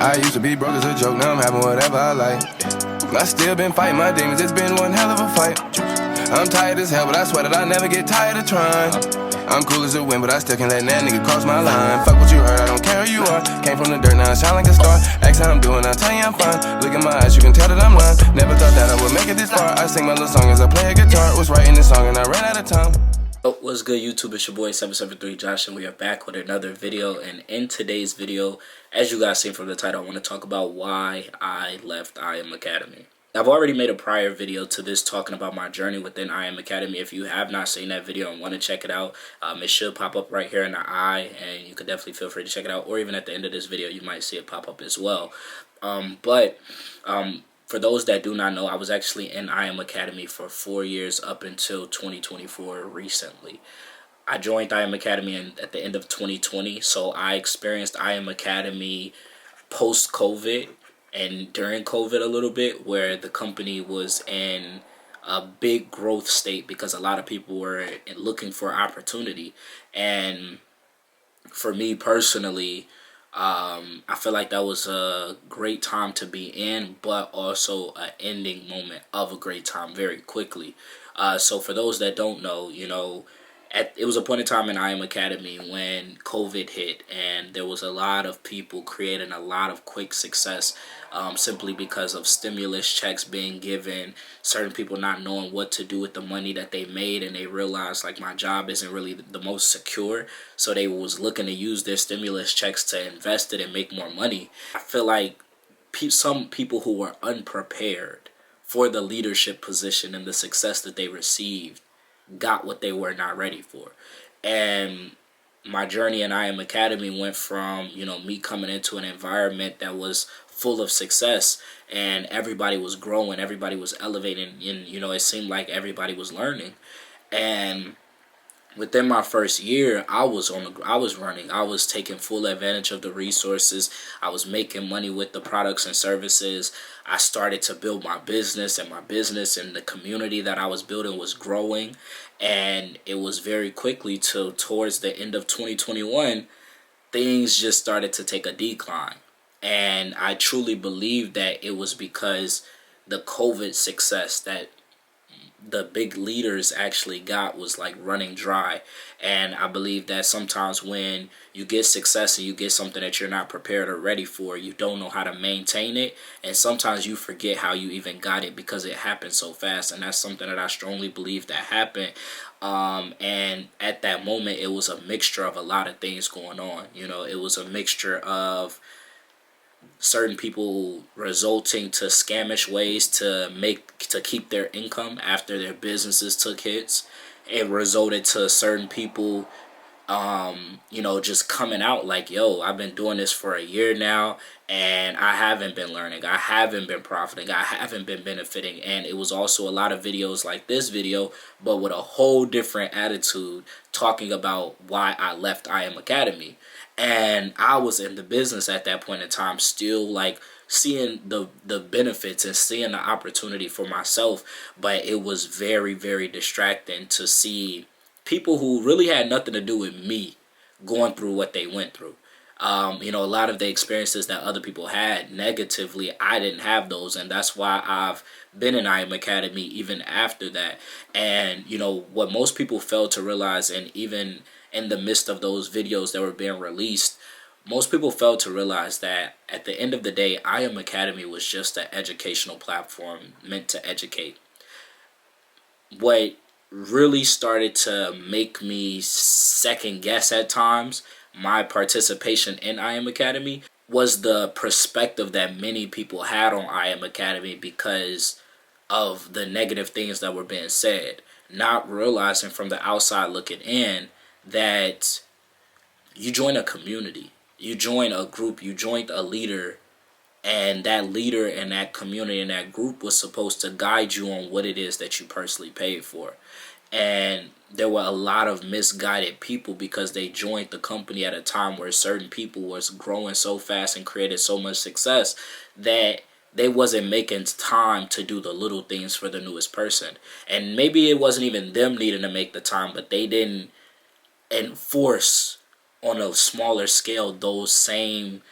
I used to be broke as a joke, now I'm having whatever I like. I still been fighting my demons, it's been one hell of a fight. I'm tired as hell, but I swear that I never get tired of trying. I'm cool as a wind, but I still can't let that nigga cross my line. Fuck what you heard, I don't care who you are. Came from the dirt, now I shine like a star. Ask how I'm doing, I'll tell you I'm fine. Look in my eyes, you can tell that I'm lying. Never thought that I would make it this far. I sing my little song as I play a guitar. Was writing this song and I ran out of time. Oh, what's good, YouTube? It's your boy 773 Josh, and we are back with another video. And in today's video, as you guys seen from the title, I want to talk about why I left IM Academy. I've already made a prior video to this talking about my journey within IM Academy. If you have not seen that video and want to check it out, it should pop up right here in the eye, and you could definitely feel free to check it out. Or even at the end of this video, you might see it pop up as well. For those that do not know, I was actually in IM Academy for 4 years up until 2024 recently. I joined IM Academy at the end of 2020, so I experienced IM Academy post-COVID and during COVID a little bit, where the company was in a big growth state because a lot of people were looking for opportunity. And for me personally, I feel like that was a great time to be in, but also an ending moment of a great time very quickly. So for those that don't know, it was a point in time in IM Academy when COVID hit, and there was a lot of people creating a lot of quick success simply because of stimulus checks being given, certain people not knowing what to do with the money that they made, and they realized, like, my job isn't really the most secure, so they was looking to use their stimulus checks to invest it and make more money. I feel like some people who were unprepared for the leadership position and the success that they received got what they were not ready for. And my journey in IM Academy went from, me coming into an environment that was full of success, and everybody was growing, everybody was elevating, and, it seemed like everybody was learning. And within my first year, I was running. I was taking full advantage of the resources. I was making money with the products and services. I started to build my business, and the community that I was building was growing. And it was very quickly towards the end of 2021, things just started to take a decline. And I truly believe that it was because the COVID success that the big leaders actually got was like running dry. And I believe that sometimes when you get success and you get something that you're not prepared or ready for, you don't know how to maintain it, and sometimes you forget how you even got it because it happened so fast. And that's something that I strongly believe that happened. And at that moment, it was a mixture of a lot of things going on. It was a mixture of certain people resulting to scamish ways to keep their income after their businesses took hits. It resulted to certain people just coming out like, yo, I've been doing this for a year now, and I haven't been learning, I haven't been profiting, I haven't been benefiting. And it was also a lot of videos like this video, but with a whole different attitude, talking about why I left IM Academy. And I was in the business at that point in time, still like seeing the benefits and seeing the opportunity for myself. But it was very, very distracting to see people who really had nothing to do with me going through what they went through. A lot of the experiences that other people had negatively, I didn't have those. And that's why I've been in IM Academy even after that. And, what most people fail to realize, and even in the midst of those videos that were being released, most people failed to realize that at the end of the day, IM Academy was just an educational platform meant to educate. What really started to make me second guess at times my participation in IM Academy was the perspective that many people had on IM Academy because of the negative things that were being said, not realizing from the outside looking in that you join a community, you join a group, you joined a leader, and that leader and that community and that group was supposed to guide you on what it is that you personally paid for. And there were a lot of misguided people because they joined the company at a time where certain people was growing so fast and created so much success that they wasn't making time to do the little things for the newest person. And maybe it wasn't even them needing to make the time, but they didn't enforce on a smaller scale those same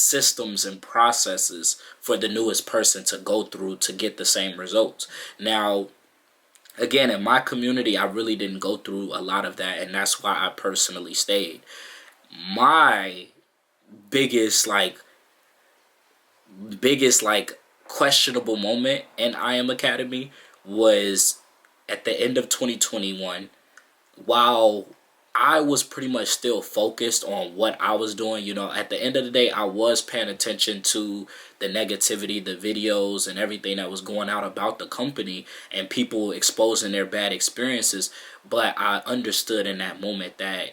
systems and processes for the newest person to go through to get the same results. Now, again, in my community, I really didn't go through a lot of that, and that's why I personally stayed. My biggest questionable moment in I Am Academy was at the end of 2021. While I was pretty much still focused on what I was doing, at the end of the day, I was paying attention to the negativity, the videos, and everything that was going out about the company and people exposing their bad experiences. But I understood in that moment that,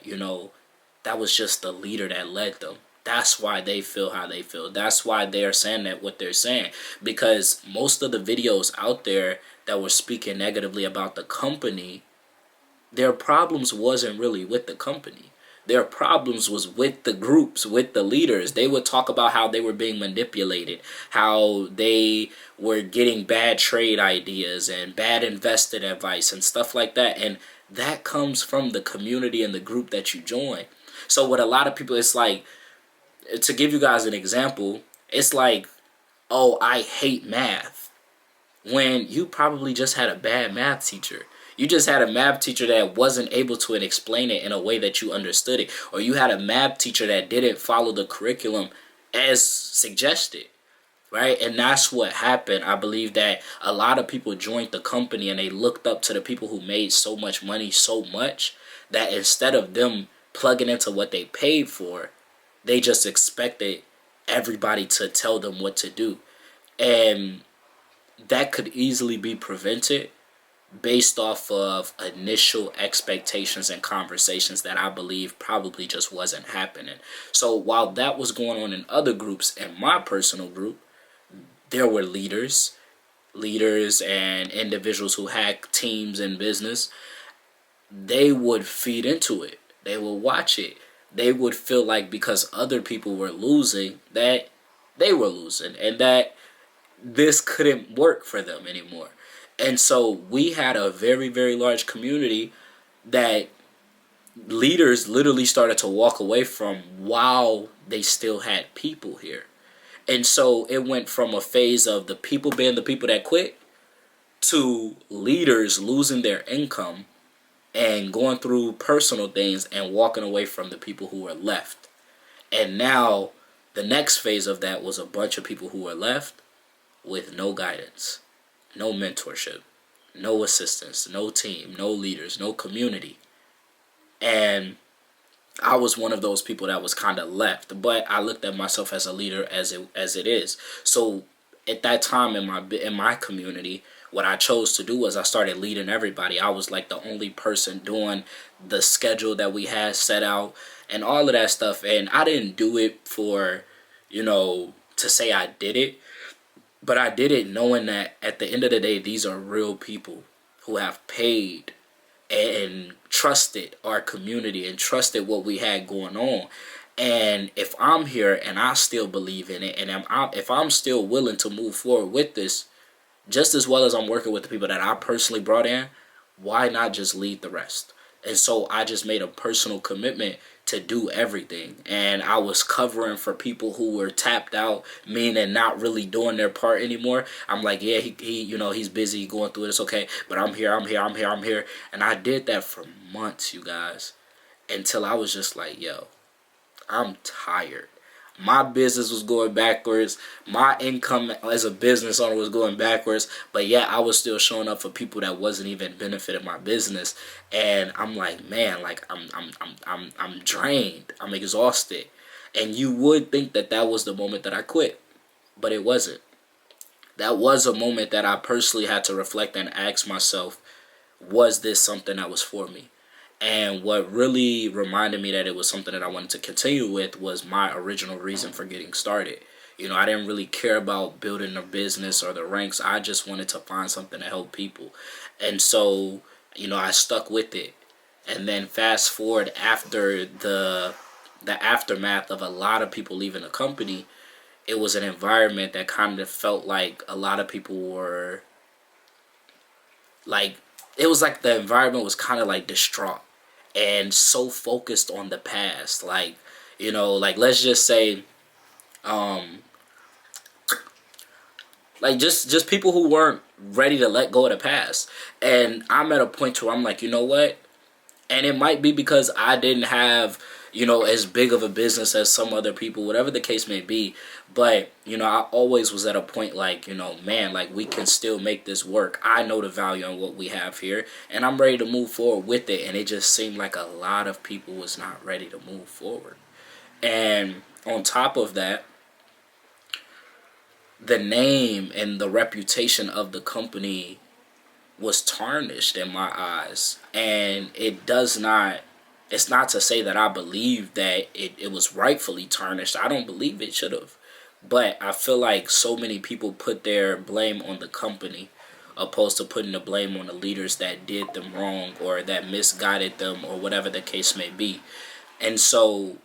that was just the leader that led them. That's why they feel how they feel. That's why they're saying that what they're saying. Because most of the videos out there that were speaking negatively about the company, their problems wasn't really with the company. Their problems was with the groups, with the leaders. They would talk about how they were being manipulated, how they were getting bad trade ideas and bad invested advice and stuff like that. And that comes from the community and the group that you join. So with a lot of people, it's like, to give you guys an example, it's like, oh, I hate math, when you probably just had a bad math teacher. You just had a math teacher that wasn't able to explain it in a way that you understood it. Or you had a math teacher that didn't follow the curriculum as suggested, right? And that's what happened. I believe that a lot of people joined the company and they looked up to the people who made so much money so much that instead of them plugging into what they paid for, they just expected everybody to tell them what to do. And that could easily be prevented based off of initial expectations and conversations that I believe probably just wasn't happening. So while that was going on in other groups, in my personal group, there were leaders and individuals who had teams in business. They would feed into it. They would watch it. They would feel like because other people were losing, that they were losing and that this couldn't work for them anymore. And so we had a very, very large community that leaders literally started to walk away from while they still had people here. And so it went from a phase of the people being the people that quit to leaders losing their income and going through personal things and walking away from the people who were left. And now the next phase of that was a bunch of people who were left with no guidance, no mentorship, no assistance, no team, no leaders, no community. And I was one of those people that was kind of left, but I looked at myself as a leader as it is. So at that time in my community, what I chose to do was I started leading everybody. I was like the only person doing the schedule that we had set out and all of that stuff. And I didn't do it for, to say I did it. But I did it knowing that at the end of the day, these are real people who have paid and trusted our community and trusted what we had going on. And if I'm here and I still believe in it, and if I'm still willing to move forward with this, just as well as I'm working with the people that I personally brought in, why not just lead the rest? And so I just made a personal commitment to do everything. And I was covering for people who were tapped out, meaning not really doing their part anymore. I'm like, yeah, he he's busy going through it. It's okay. But I'm here. And I did that for months, you guys, until I was just like, yo, I'm tired. My business was going backwards. My income as a business owner was going backwards. But yeah, I was still showing up for people that wasn't even benefiting my business. And I'm like, man, like I'm drained. I'm exhausted. And you would think that that was the moment that I quit, but it wasn't. That was a moment that I personally had to reflect and ask myself, was this something that was for me? And what really reminded me that it was something that I wanted to continue with was my original reason for getting started. I didn't really care about building a business or the ranks. I just wanted to find something to help people. And so, I stuck with it. And then fast forward after the aftermath of a lot of people leaving the company, it was an environment that kind of felt like a lot of people were like, it was like the environment was kind of like distraught and so focused on the past. Like, like let's just say Like just people who weren't ready to let go of the past. And I'm at a point where I'm like, you know what? And it might be because I didn't have, as big of a business as some other people, whatever the case may be. But, I always was at a point like, man, like we can still make this work. I know the value on what we have here, and I'm ready to move forward with it. And it just seemed like a lot of people was not ready to move forward. And on top of that, the name and the reputation of the company was tarnished in my eyes. And it's not to say that I believe that it was rightfully tarnished. I don't believe it should have. But I feel like so many people put their blame on the company opposed to putting the blame on the leaders that did them wrong or that misguided them or whatever the case may be. And so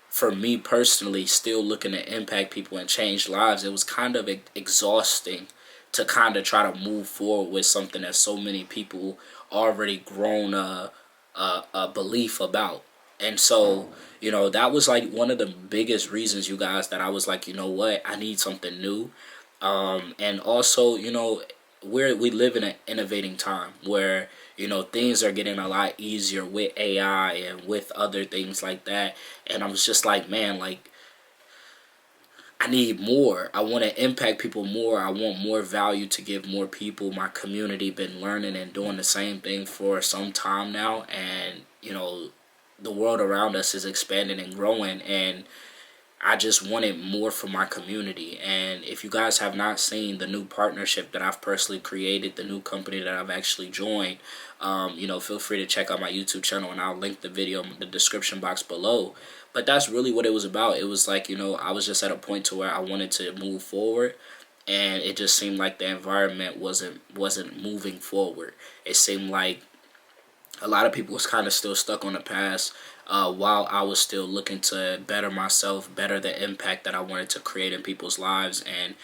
for me personally, still looking to impact people and change lives, it was kind of exhausting to kind of try to move forward with something that so many people already grown a belief about. And so, that was like one of the biggest reasons, you guys, that I was like, you know what, I need something new. And also, we live in an innovating time where, things are getting a lot easier with AI and with other things like that. And I was just like, man, like, I need more. I want to impact people more. I want more value to give more people. My community been learning and doing the same thing for some time now. And, the world around us is expanding and growing. And I just wanted more for my community. And if you guys have not seen the new partnership that I've personally created, the new company that I've actually joined, feel free to check out my YouTube channel, and I'll link the video in the description box below. But that's really what it was about. It was like, I was just at a point to where I wanted to move forward, and it just seemed like the environment wasn't moving forward. It seemed like a lot of people was kind of still stuck on the past, while I was still looking to better myself, better the impact that I wanted to create in people's lives, and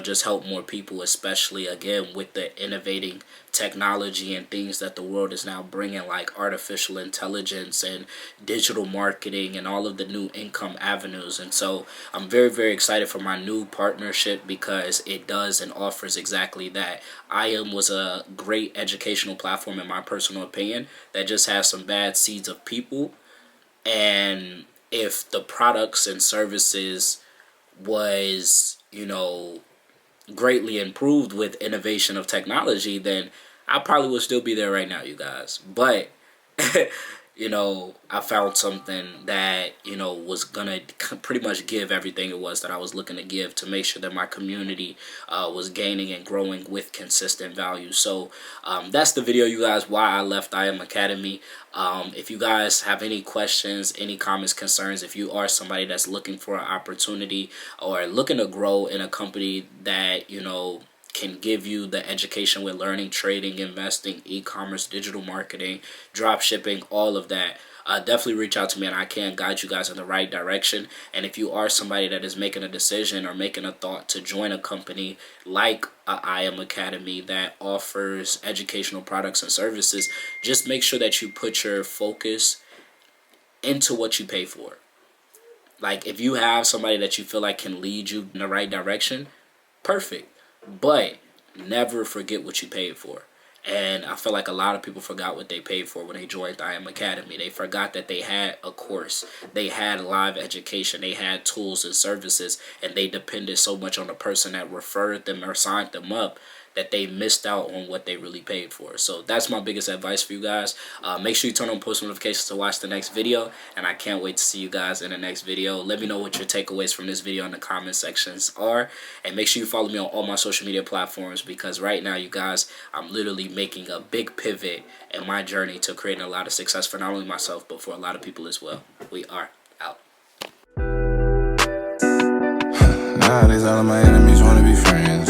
just help more people, especially again with the innovating technology and things that the world is now bringing, like artificial intelligence and digital marketing and all of the new income avenues. And so I'm very, very excited for my new partnership because it does and offers exactly that. IAM was a great educational platform, in my personal opinion, that just has some bad seeds of people. And if the products and services was, greatly improved with innovation of technology, then I probably would still be there right now, you guys. But I found something that, was going to pretty much give everything it was that I was looking to give to make sure that my community was gaining and growing with consistent value. So that's the video, you guys, why I left IAM Academy. If you guys have any questions, any comments, concerns, if you are somebody that's looking for an opportunity or looking to grow in a company that, can give you the education with learning, trading, investing, e-commerce, digital marketing, drop shipping, all of that, definitely reach out to me and I can guide you guys in the right direction. And if you are somebody that is making a decision or making a thought to join a company like IAM Academy that offers educational products and services, just make sure that you put your focus into what you pay for. Like, if you have somebody that you feel like can lead you in the right direction, perfect. But never forget what you paid for. And I feel like a lot of people forgot what they paid for when they joined IAM Academy. They forgot that they had a course, they had live education, they had tools and services, and they depended so much on the person that referred them or signed them up that they missed out on what they really paid for. So that's my biggest advice for you guys. Make sure you turn on post notifications to watch the next video, and I can't wait to see you guys in the next video. Let me know what your takeaways from this video in the comment sections are, and make sure you follow me on all my social media platforms, because right now, you guys, I'm literally making a big pivot in my journey to creating a lot of success for not only myself but for a lot of people as well. We are out. Nowadays all of my enemies wanna be friends.